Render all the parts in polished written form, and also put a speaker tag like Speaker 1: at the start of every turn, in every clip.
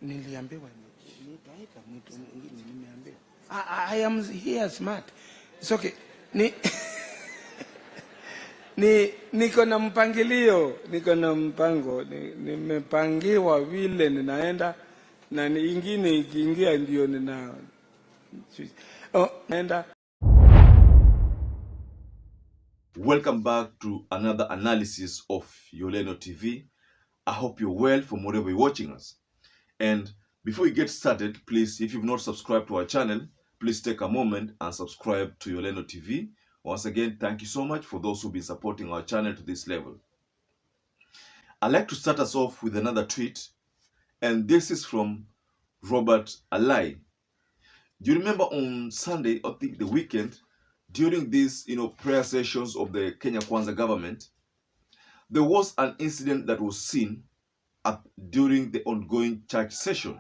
Speaker 1: Niliambiwa nitaita mtu mwingine, nimeambiwa. I am here smart. It's okay. Niko na mpangilio, niko na mpango, nimepangiwa vile ninaenda, na ingine ikiingia ndio naenda.
Speaker 2: Welcome back to another analysis of Yoleno TV. I hope you're well from wherever you're watching us. And before we get started, please, if you've not subscribed to our channel, please take a moment and subscribe to Yoleno TV. Once again, thank you so much for those who've been supporting our channel to this level. I'd like to start us off with another tweet, and this is from Robert Alai. Do you remember on Sunday, I think the weekend, during these prayer sessions of the Kenya Kwanza government, there was an incident that was seen during the ongoing church session.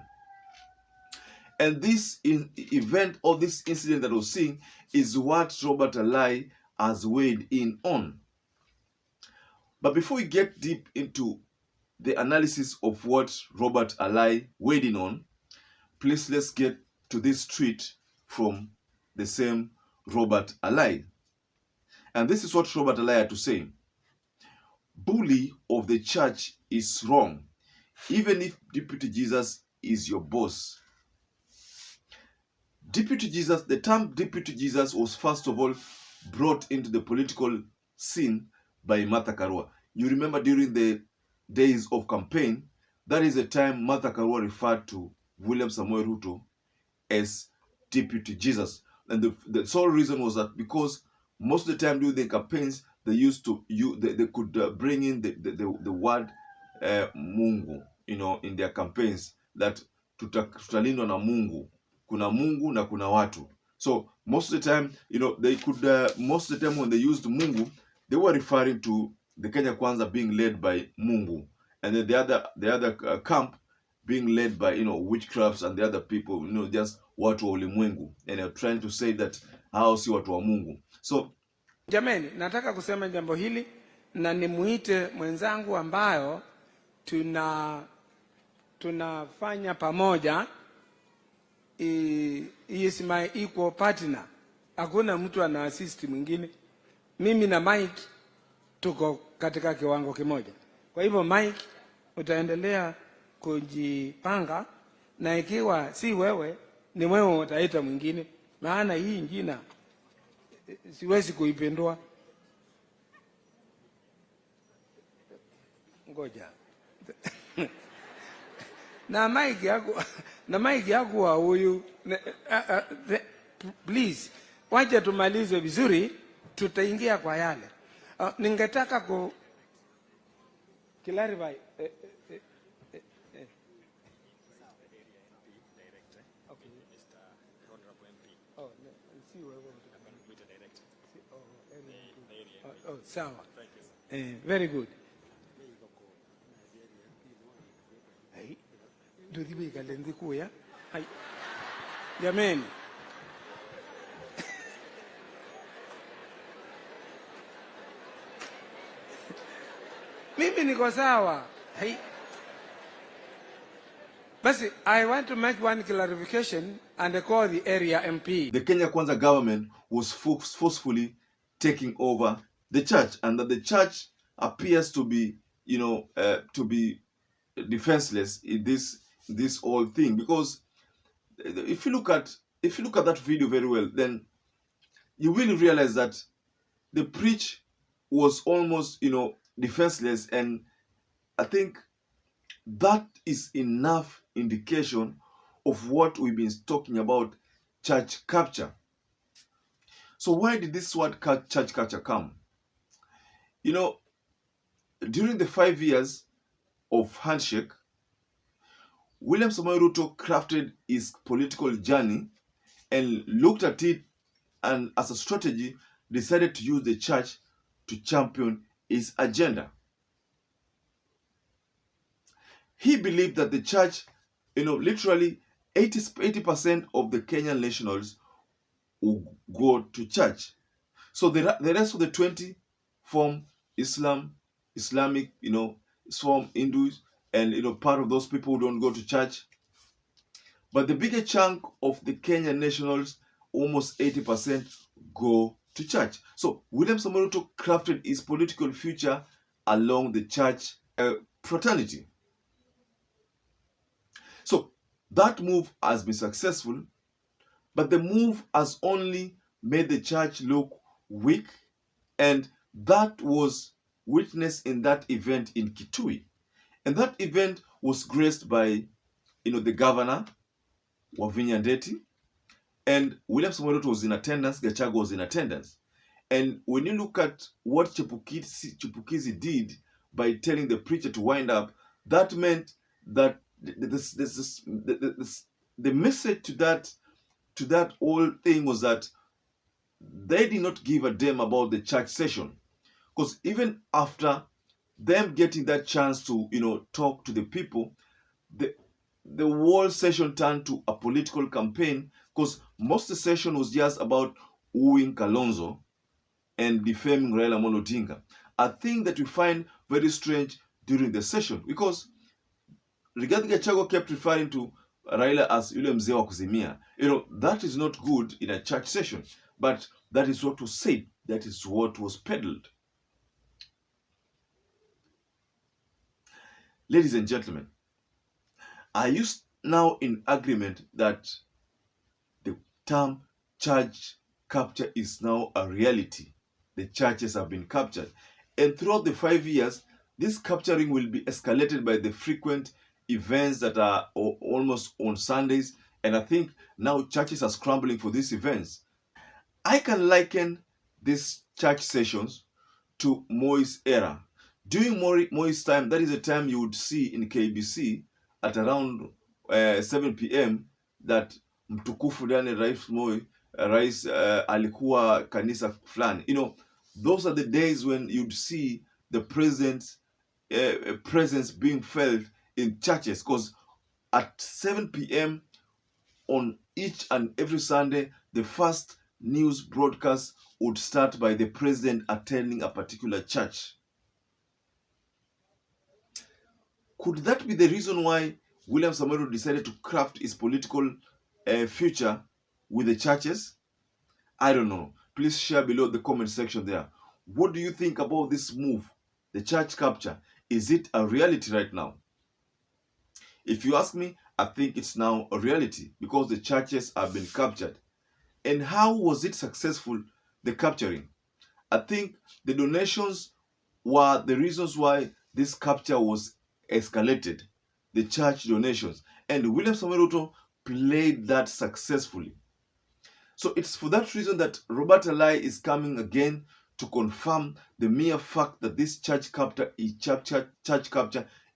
Speaker 2: And this event or this incident that was seen is what Robert Alai has weighed in on. But before we get deep into the analysis of what Robert Alai weighed in on, please let's get to this tweet from the same Robert Alai. And this is what Robert Alai had to say. Bully of the church is wrong, even if Deputy Jesus is your boss. Deputy Jesus, the term Deputy Jesus was first of all brought into the political scene by Martha Karua. You remember during the days of campaign, that is the time Martha Karua referred to William Samoei Ruto as Deputy Jesus. And the sole reason was that because most of the time during the campaigns, they used to they could bring in the word Mungu, in their campaigns, that tutalindwa na Mungu. Kuna Mungu na kuna watu. So most of the time, they could most of the time when they used Mungu, they were referring to the Kenya Kwanza being led by Mungu, and then the other camp being led by witchcrafts and the other people, just watu wa ulimwengu, and they're trying to say that hao si watu wa Mungu. So
Speaker 1: jamani, nataka kusema jambo hili na nimuite mwenzangu ambayo tunafanya pamoja. He is my equal partner. Hakuna mtu ana assist mwingine. Mimi na Mike tuko katika kiwango kimoja. Kwa hivyo Mike, utaendelea kujipanga, na ikiwa si wewe, ni wewe utaita mwingine, maana hii ingine siwezi kuipindua. Ngoja. na Mike yako wa huyu, please wacha tumalize vizuri, tutaingia kwa yale. Ningetaka ku clarify sawa. Very good. Hey, do the big alendi kuya. Hai. Jameni. Mimi niko sawa. Hey. But I want to make one clarification and call the area MP.
Speaker 2: The Kenya Kwanza government was forcefully taking over the church, and that the church appears to be, defenseless in this whole thing. Because if you look at that video very well, then you will realize that the preach was almost, defenseless, and I think that is enough indication of what we've been talking about, church capture. So why did this word church culture come? During the 5 years of handshake, William Samoei Ruto crafted his political journey and looked at it, and as a strategy, decided to use the church to champion his agenda. He believed that the church, literally 80% of the Kenyan nationals will go to church. So the rest of the 20 form Islamic, form Hindus, and part of those people who don't go to church, But the bigger chunk of the Kenyan nationals, almost 80%, go to church. So William Samoei Ruto crafted his political future along the church fraternity. So that move has been successful, but the move has only made the church look weak, and that was witnessed in that event in Kitui. And that event was graced by, the governor, Wavinya Ndeti, and William Samoei Ruto was in attendance, Gachagua was in attendance. And when you look at what Chipukizi did by telling the preacher to wind up, that meant that the message to that whole thing was that they did not give a damn about the church session. Because even after them getting that chance to talk to the people, the whole session turned to a political campaign, because most of the session was just about wooing Kalonzo and defaming Raila Amolo Odinga. A thing that we find very strange during the session, because Rigathi Gachagua kept referring to Raila as yule mzee wa kuzimia. That is not good in a church session, but that is what was said. That is what was peddled. Ladies and gentlemen, are you now in agreement that the term church capture is now a reality? The churches have been captured. And throughout the 5 years, this capturing will be escalated by the frequent events that are almost on Sundays. And I think now churches are scrambling for these events. I can liken these church sessions to Moi's era. During Moi's time, that is the time you would see in KBC at around 7 p.m. that mtukufu Daniel Rais Moi alikuwa kanisa fulani. Those are the days when you'd see the presence being felt in churches, because at 7 p.m. on each and every Sunday, the first news broadcast would start by the president attending a particular church. Could that be the reason why William Samoei Ruto decided to craft his political future with the churches? I don't know. Please share below the comment section there. What do you think about this move, the church capture? Is it a reality right now? If you ask me, I think it's now a reality, because the churches have been captured. And how was it successful, the capturing? I think the donations were the reasons why this capture was escalated, the church donations. And William Samoei Ruto played that successfully. So it's for that reason that Robert Alai is coming again to confirm the mere fact that this church capture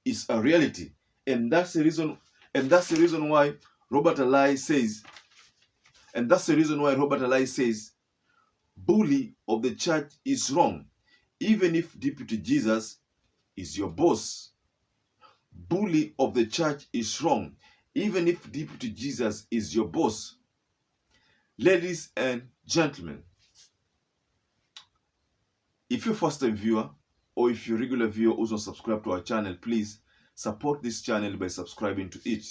Speaker 2: is a reality. And that's the reason why Robert Alai says bully of the church is wrong, even if Deputy Jesus is your boss. Bully of the church is wrong, even if Deputy Jesus is your boss. Ladies and gentlemen, if you're a first-time viewer, or if you're a regular viewer who's not subscribed to our channel, please support this channel by subscribing to it.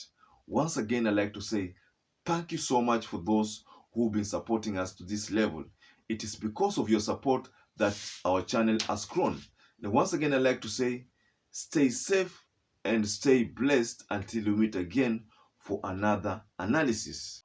Speaker 2: Once again, I'd like to say thank you so much for those who've been supporting us to this level. It is because of your support that our channel has grown. Now, once again, I'd like to say stay safe and stay blessed until we meet again for another analysis.